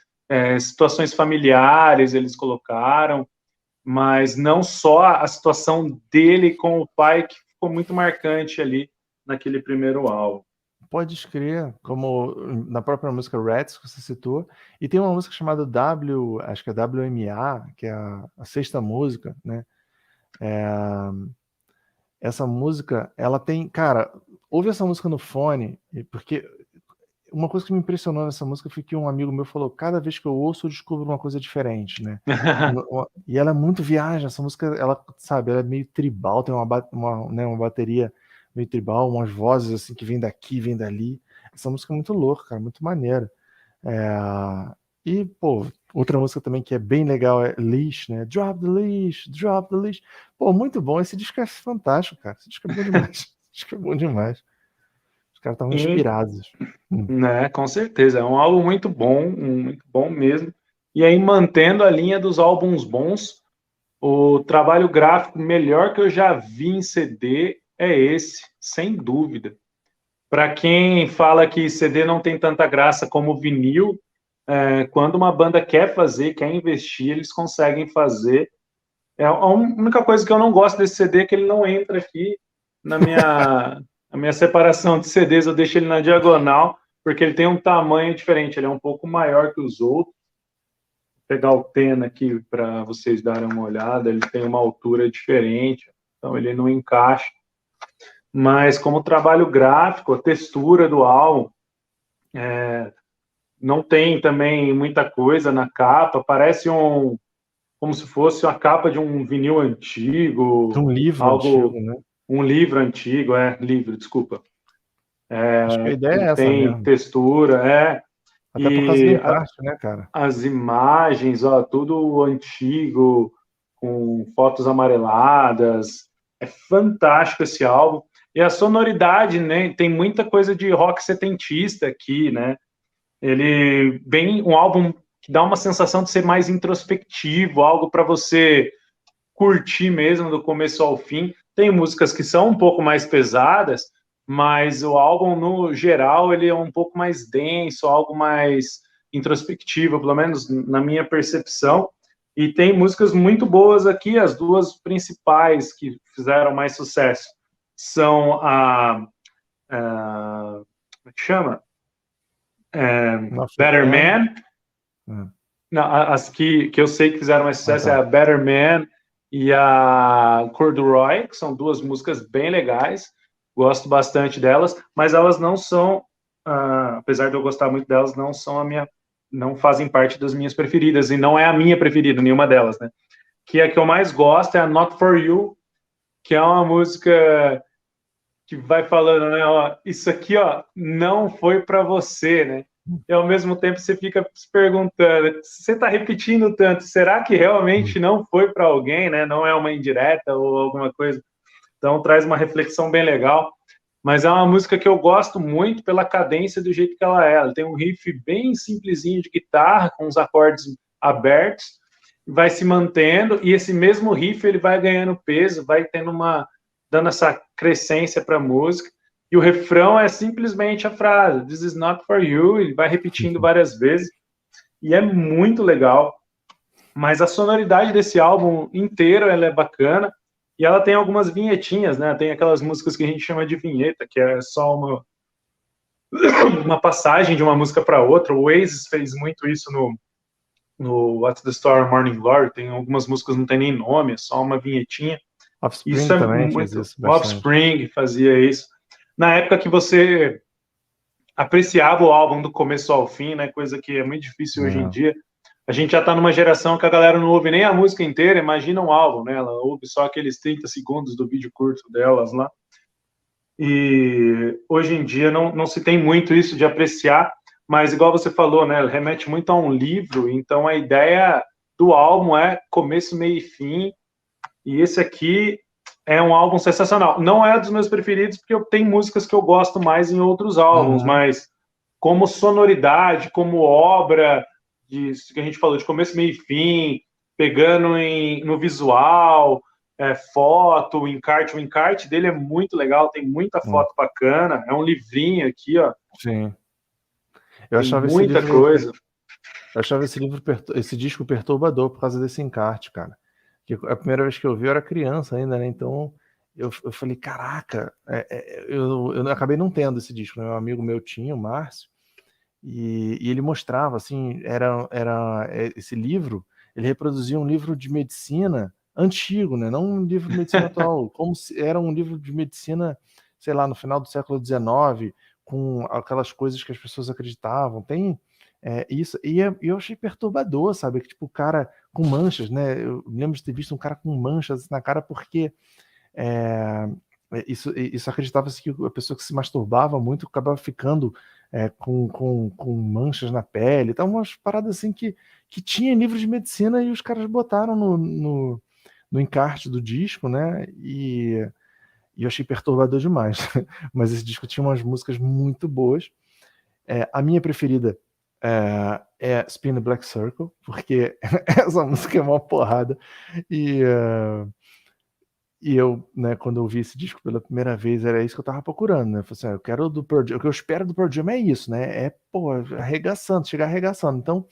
situações familiares eles colocaram, mas não só a situação dele com o pai, que ficou muito marcante ali naquele primeiro álbum. Pode escrever, como na própria música Rats, que você citou, e tem uma música chamada acho que é WMA, que é a sexta música, né? Essa música, ela tem, cara, ouve essa música no fone, porque uma coisa que me impressionou nessa música foi que um amigo meu falou, cada vez que eu ouço eu descubro uma coisa diferente, né? E ela é muito viagem, essa música, ela, sabe, ela é meio tribal, tem uma bateria meio tribal, umas vozes assim que vêm daqui, vêm dali. Essa música é muito louca, cara, muito maneira. E, pô, outra música também que é bem legal é Leash, né? Drop the Leash, Drop the Leash. Pô, muito bom. Esse disco é fantástico, cara. Esse disco é bom demais. Esse disco é bom demais. Os caras estavam inspirados. Né, com certeza. É um álbum muito bom mesmo. E aí, mantendo a linha dos álbuns bons, o trabalho gráfico melhor que eu já vi em CD é esse, sem dúvida. Para quem fala que CD não tem tanta graça como vinil, quando uma banda quer fazer, quer investir, eles conseguem fazer. A única coisa que eu não gosto desse CD é que ele não entra aqui na minha separação de CDs, eu deixo ele na diagonal, porque ele tem um tamanho diferente, ele é um pouco maior que os outros. Vou pegar o Tena aqui para vocês darem uma olhada, ele tem uma altura diferente, então ele não encaixa. Mas como trabalho gráfico, a textura do álbum, não tem também muita coisa na capa, parece como se fosse a capa de um vinil antigo. De um livro antigo, né? Um livro antigo, desculpa. Acho que a ideia é essa tem mesmo. textura, Até por causa do encarte, né, cara? As imagens, tudo antigo, com fotos amareladas. É fantástico esse álbum. E a sonoridade, né, tem muita coisa de rock setentista aqui, né? Ele bem um álbum que dá uma sensação de ser mais introspectivo, algo para você curtir mesmo do começo ao fim. Tem músicas que são um pouco mais pesadas, mas o álbum no geral ele é um pouco mais denso, algo mais introspectivo, pelo menos na minha percepção. E tem músicas muito boas aqui, as duas principais que fizeram mais sucesso são como é que chama? Better Man. Não, as que eu sei que fizeram mais sucesso é a Better Man e a Corduroy, que são duas músicas bem legais. Gosto bastante delas, mas elas não são, apesar de eu gostar muito delas, não fazem parte das minhas preferidas, e não é a minha preferida, nenhuma delas, né? Que a que eu mais gosto é a Not For You, que é uma música que vai falando, né, ó, isso aqui, ó, não foi para você, né? E ao mesmo tempo você fica se perguntando, você está repetindo tanto, será que realmente não foi para alguém, né? Não é uma indireta ou alguma coisa? Então traz uma reflexão bem legal. Mas é uma música que eu gosto muito pela cadência do jeito que ela é. Ela tem um riff bem simplesinho de guitarra, com os acordes abertos, vai se mantendo, e esse mesmo riff ele vai ganhando peso, vai dando essa crescência para a música, e o refrão é simplesmente a frase "This is not for you", ele vai repetindo várias vezes, e é muito legal. Mas a sonoridade desse álbum inteiro ela é bacana, e ela tem algumas vinhetinhas, né? Tem aquelas músicas que a gente chama de vinheta, que é só uma passagem de uma música para outra. O Oasis fez muito isso no What's the Story Morning Glory. Tem algumas músicas que não tem nem nome, é só uma vinhetinha. Offspring Isso é também muito. faz isso o Offspring fazia isso. Na época que você apreciava o álbum do começo ao fim, né? Coisa que é muito difícil hoje em dia. A gente já está numa geração que a galera não ouve nem a música inteira, imagina um álbum, né? Ela ouve só aqueles 30 segundos do vídeo curto delas lá. E hoje em dia não se tem muito isso de apreciar, mas igual você falou, né? Ela remete muito a um livro, então a ideia do álbum é começo, meio e fim. E esse aqui é um álbum sensacional. Não é dos meus preferidos, porque eu tenho músicas que eu gosto mais em outros álbuns, mas como sonoridade, como obra, que a gente falou de começo, meio e fim, pegando no visual, foto, o encarte dele é muito legal, tem muita foto bacana, é um livrinho aqui, ó. Sim. Eu achava muita coisa. Eu achava esse disco perturbador por causa desse encarte, cara. Que a primeira vez que eu vi eu era criança ainda, né? Então eu falei, caraca, eu acabei não tendo esse disco, né? Um amigo meu tinha, o Márcio, e ele mostrava, assim, esse livro, ele reproduzia um livro de medicina antigo, né? Não um livro de medicina atual, como se era um livro de medicina, sei lá, no final do século XIX, com aquelas coisas que as pessoas acreditavam. Tem isso, e eu achei perturbador, sabe? Que tipo, o cara com manchas, né? Eu lembro de ter visto um cara com manchas na cara porque isso acreditava-se que a pessoa que se masturbava muito acabava ficando com manchas na pele. Então, umas paradas assim que tinha em livro de medicina e os caras botaram no encarte do disco, né? E eu achei perturbador demais. Mas esse disco tinha umas músicas muito boas. A minha preferida é Spin the Black Circle, porque essa música é uma porrada. E eu, né, quando eu ouvi esse disco pela primeira vez, era isso que eu tava procurando, né? Eu falei assim, eu quero do Pearl Jam, o que eu espero do Pearl Jam é isso, né? Pô, arregaçando, chegar arregaçando. Então,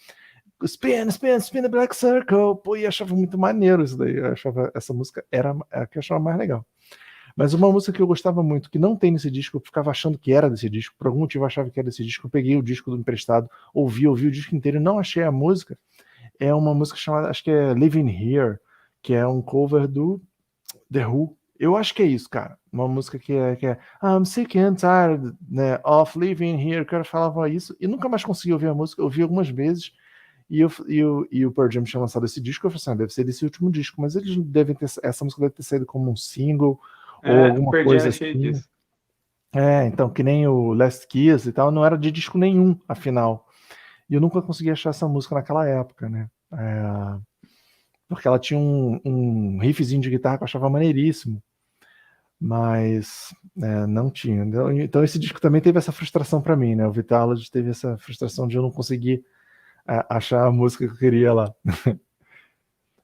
spin the Black Circle, pô, e eu achava muito maneiro isso daí. Eu achava, essa música era a que eu achava mais legal. Mas uma música que eu gostava muito, que não tem nesse disco, eu ficava achando que era desse disco, por algum motivo eu achava que era desse disco, eu peguei o disco do emprestado, ouvi o disco inteiro e não achei a música. É uma música chamada, acho que é Living Here, que é um cover do The Who. Eu acho que é isso, cara. Uma música que é I'm sick and tired, né, of living here. O cara falava isso e nunca mais consegui ouvir a música. Eu ouvi algumas vezes e o Pearl Jam tinha lançado esse disco. Eu falei assim, deve ser desse último disco, mas eles devem ter, essa música deve ter saído como um single ou alguma coisa assim. Então, que nem o Last Kiss e tal, não era de disco nenhum, afinal. E eu nunca consegui achar essa música naquela época, né? Porque ela tinha um riffzinho de guitarra que eu achava maneiríssimo. mas não tinha. Então esse disco também teve essa frustração para mim, né? O Vitalogy teve essa frustração de eu não conseguir achar a música que eu queria lá.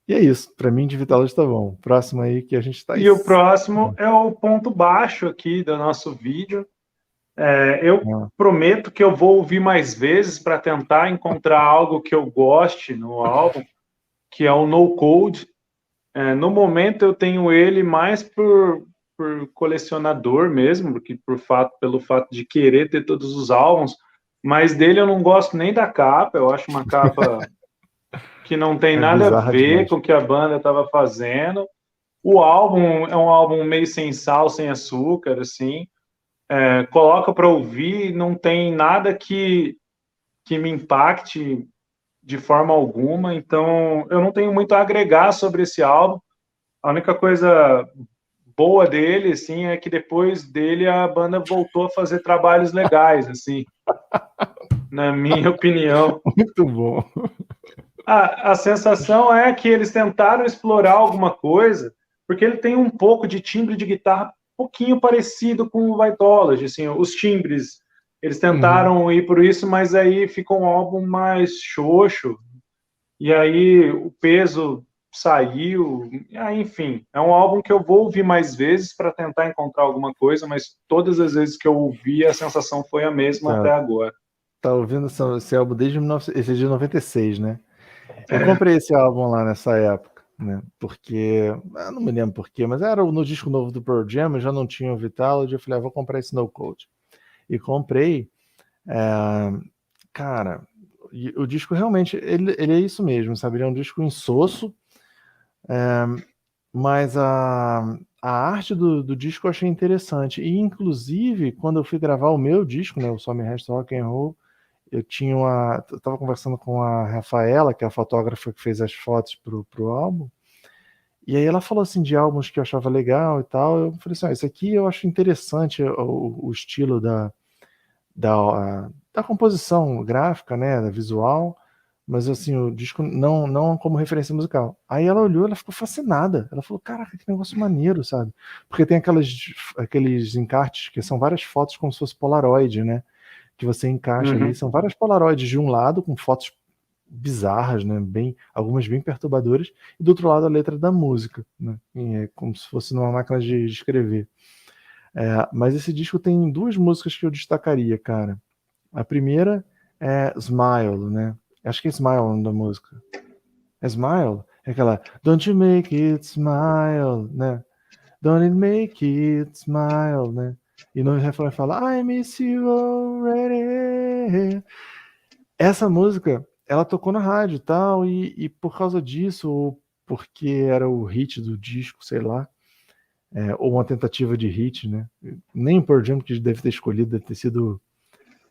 E é isso, para mim de Vitalogy tá bom. Próximo aí que a gente tá... E o próximo é o ponto baixo aqui do nosso vídeo. Eu prometo que eu vou ouvir mais vezes para tentar encontrar algo que eu goste no álbum, que é o No Code. No momento eu tenho ele mais por colecionador mesmo, porque pelo fato de querer ter todos os álbuns, mas dele eu não gosto nem da capa, eu acho uma capa que não tem nada a bizarra ver demais. com o que a banda estava fazendo. O álbum é um álbum meio sem sal, sem açúcar, assim. Coloca para ouvir, não tem nada que me impacte de forma alguma, então eu não tenho muito a agregar sobre esse álbum. A única coisa boa dele, assim, é que depois dele a banda voltou a fazer trabalhos legais, assim, na minha opinião. Muito bom. A sensação é que eles tentaram explorar alguma coisa, porque ele tem um pouco de timbre de guitarra um pouquinho parecido com o Vitology, assim, os timbres, eles tentaram ir por isso, mas aí ficou um álbum mais xoxo, e aí o peso saiu, enfim, é um álbum que eu vou ouvir mais vezes para tentar encontrar alguma coisa, mas todas as vezes que eu ouvi a sensação foi a mesma até agora. Tá ouvindo esse álbum desde esse é de 96, né? Eu comprei esse álbum lá nessa época, né? Porque, eu não me lembro porquê, mas era no disco novo do Pearl Jam, eu já não tinha o Vitalogy, eu falei, vou comprar esse No Code. E comprei, cara, o disco realmente, ele é isso mesmo, sabe? Ele é um disco insosso, mas a arte do disco eu achei interessante. E, inclusive, quando eu fui gravar o meu disco, né, o Só Me Resta Rock and Roll, eu tava conversando com a Rafaela, que é a fotógrafa que fez as fotos pro álbum, e aí ela falou assim de álbuns que eu achava legal e tal. Eu falei assim, esse aqui eu acho interessante o estilo da composição gráfica, né, da visual, mas assim, o disco não como referência musical. Aí ela olhou, ela ficou fascinada. Ela falou, caraca, que negócio maneiro, sabe? Porque tem aqueles encartes que são várias fotos como se fosse Polaroid, né? Que você encaixa ali. São várias Polaroids de um lado com fotos bizarras, né? Algumas bem perturbadoras, e do outro lado a letra da música, né? É como se fosse numa máquina de escrever. Mas esse disco tem duas músicas que eu destacaria, cara. A primeira é Smile, né? Acho que é Smile o nome da música. É Smile? É aquela Don't you make it smile, né? Don't it make it smile, né? E no refrão fala I miss you already. Essa música, ela tocou na rádio e tal, e por causa disso, ou porque era o hit do disco, sei lá, ou uma tentativa de hit, né? Nem o Pearl Jam que deve ter escolhido, deve ter sido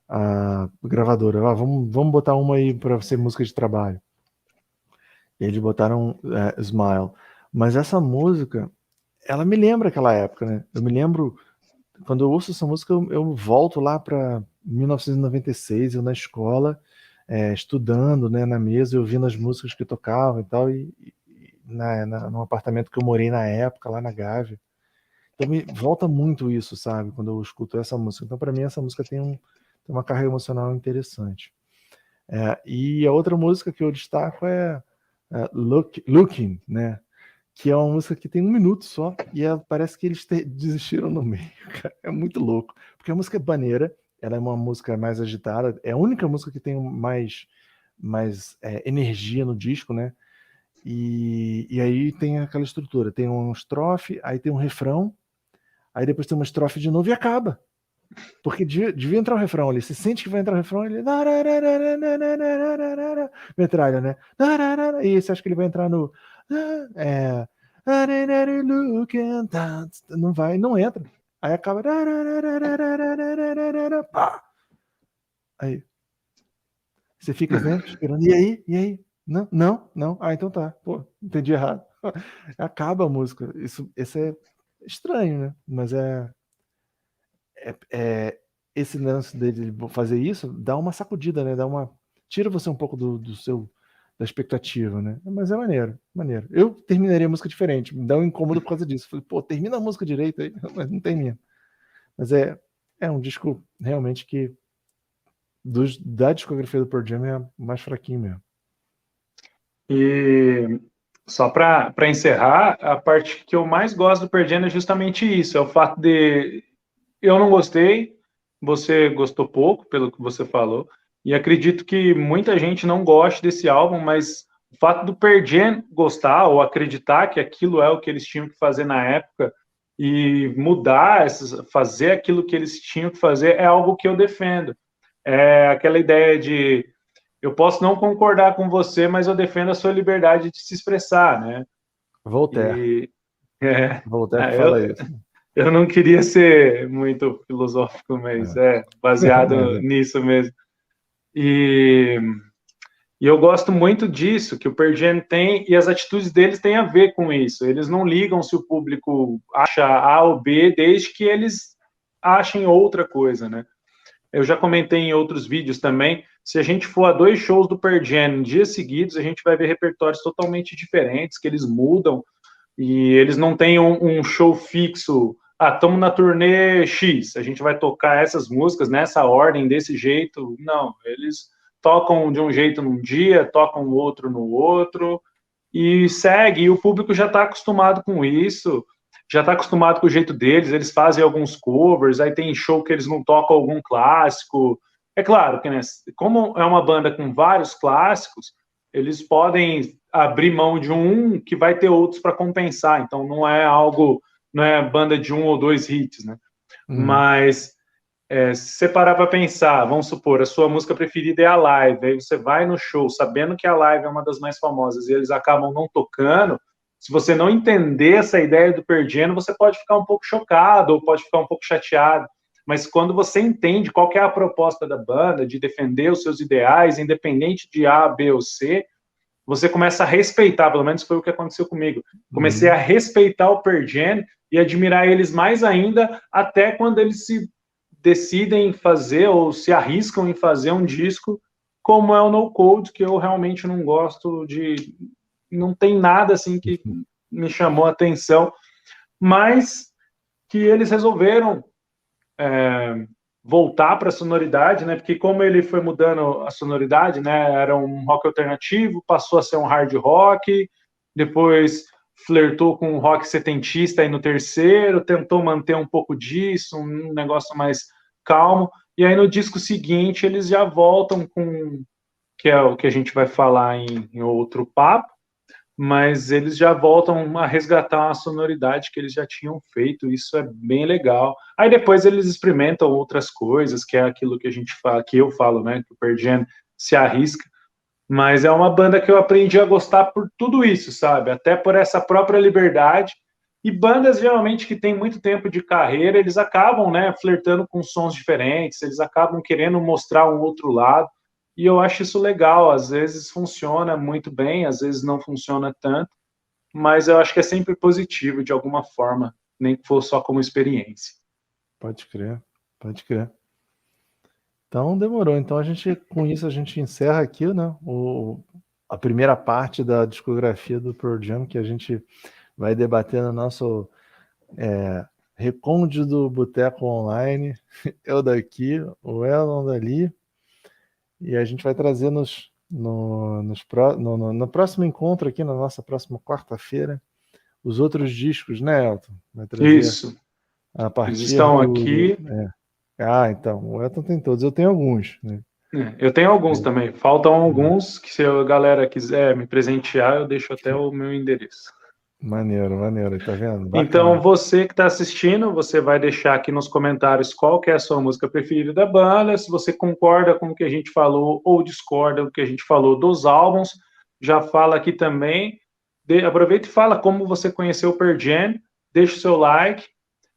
a gravadora. Vamos botar uma aí para ser música de trabalho. E eles botaram Smile. Mas essa música, ela me lembra aquela época, né? Eu me lembro, quando eu ouço essa música, eu volto lá para 1996, eu na escola, estudando, né, na mesa, ouvindo as músicas que tocavam e tal, e num apartamento que eu morei na época, lá na Gávea. Então me volta muito isso, sabe, quando eu escuto essa música. Então, para mim, essa música tem uma carga emocional interessante. E a outra música que eu destaco é Looking, né? Que é uma música que tem 1 minuto só, e parece que eles desistiram no meio, cara. É muito louco. Porque a música é maneira, ela é uma música mais agitada, é a única música que tem mais energia no disco, né? E aí tem aquela estrutura, tem uma estrofe, aí tem um refrão, aí depois tem uma estrofe de novo e acaba. Porque devia entrar o refrão ali. Você sente que vai entrar o refrão, ele. Metralha, né? E você acha que ele vai entrar no. Não vai, não entra. Aí acaba. Aí. Você fica, né, esperando. E aí? E aí? Não, não, não. Ah, então tá. Pô, entendi errado. Acaba a música. Isso é estranho, né? Mas esse lance dele fazer isso dá uma sacudida, né? Tira você um pouco da expectativa, né? Mas é maneiro, maneiro. Eu terminaria a música diferente, me dá um incômodo por causa disso. Falei, pô, termina a música direito aí, mas não termina. Mas é um disco realmente que da discografia do Pearl Jam é mais fraquinho mesmo. E só para encerrar, a parte que eu mais gosto do Pearl Jam é justamente isso, é o fato de eu não gostei, você gostou pouco, pelo que você falou, e acredito que muita gente não goste desse álbum, mas o fato do Pearl Jam gostar ou acreditar que aquilo é o que eles tinham que fazer na época e mudar, fazer aquilo que eles tinham que fazer é algo que eu defendo. É aquela ideia de eu posso não concordar com você, mas eu defendo a sua liberdade de se expressar, né? Voltaire. E é, Voltaire que fala isso. eu não queria ser muito filosófico, mas é baseado nisso mesmo. E eu gosto muito disso, que o Pearl Jam tem, e as atitudes deles têm a ver com isso. Eles não ligam se o público acha A ou B, desde que eles achem outra coisa, né? Eu já comentei em outros vídeos também, se a gente for a 2 shows do Pearl Jam em dias seguidos, a gente vai ver repertórios totalmente diferentes, que eles mudam, e eles não têm um show fixo. Ah, estamos na turnê X, a gente vai tocar essas músicas nessa ordem, desse jeito. Não, eles tocam de um jeito num dia, tocam outro no outro, e segue. E o público já está acostumado com isso, já está acostumado com o jeito deles. Eles fazem alguns covers, aí tem show que eles não tocam algum clássico. É claro que, né, como é uma banda com vários clássicos, eles podem abrir mão de um que vai ter outros para compensar. Então não é algo, não é banda de 1 ou 2 hits, né? Mas se você parar para pensar, vamos supor, a sua música preferida é a Live, aí você vai no show sabendo que a Live é uma das mais famosas e eles acabam não tocando. Se você não entender essa ideia do Pearl Jam, você pode ficar um pouco chocado ou pode ficar um pouco chateado. Mas quando você entende qual que é a proposta da banda, de defender os seus ideais, independente de A, B ou C, você começa a respeitar, pelo menos foi o que aconteceu comigo. Comecei a respeitar o Pearl Jam e admirar eles mais ainda, até quando eles se decidem fazer ou se arriscam em fazer um disco como é o No Code, que eu realmente não gosto de... Não tem nada assim que me chamou a atenção, mas que eles resolveram voltar para a sonoridade, né? Porque como ele foi mudando a sonoridade, né? Era um rock alternativo, passou a ser um hard rock, depois flertou com um rock setentista aí no terceiro, tentou manter um pouco disso, um negócio mais calmo, e aí no disco seguinte eles já voltam com, que é o que a gente vai falar em outro papo, mas eles já voltam a resgatar uma sonoridade que eles já tinham feito, isso é bem legal. Aí depois eles experimentam outras coisas, que é aquilo que a gente fala, que eu falo, né, que o Pearl Jam se arrisca, mas é uma banda que eu aprendi a gostar por tudo isso, sabe? Até por essa própria liberdade. E bandas geralmente que têm muito tempo de carreira, eles acabam, né, flertando com sons diferentes, eles acabam querendo mostrar um outro lado. E eu acho isso legal, às vezes funciona muito bem, às vezes não funciona tanto, mas eu acho que é sempre positivo de alguma forma, nem que for só como experiência. Pode crer, pode crer. Então demorou. Então com isso a gente encerra aqui, né? A primeira parte da discografia do Pearl Jam, que a gente vai debater no nosso recôndito Boteco Online. Eu daqui, o Elon dali. E a gente vai trazer no próximo encontro aqui, na nossa próxima quarta-feira, os outros discos, né, Elton? Vai trazer Isso. a partir Eles estão aqui. Então, o Elton tem todos, eu tenho alguns, né? Eu tenho alguns também. Faltam alguns que, se a galera quiser me presentear, eu deixo até o meu endereço. Maneiro, tá vendo? Bacana. Então, você que está assistindo, você vai deixar aqui nos comentários qual que é a sua música preferida da banda, se você concorda com o que a gente falou ou discorda do que a gente falou dos álbuns, já fala aqui também. Aproveita e fala como você conheceu o Pearl Jam, deixa o seu like,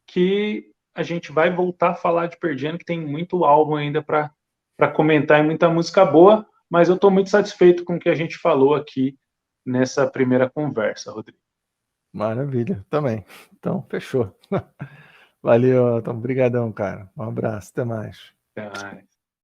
que a gente vai voltar a falar de Pearl Jam, que tem muito álbum ainda para comentar e muita música boa, mas eu estou muito satisfeito com o que a gente falou aqui nessa primeira conversa, Rodrigo. Maravilha, também. Então, fechou. Valeu, Elton. Obrigadão, cara. Um abraço, até mais. Até mais.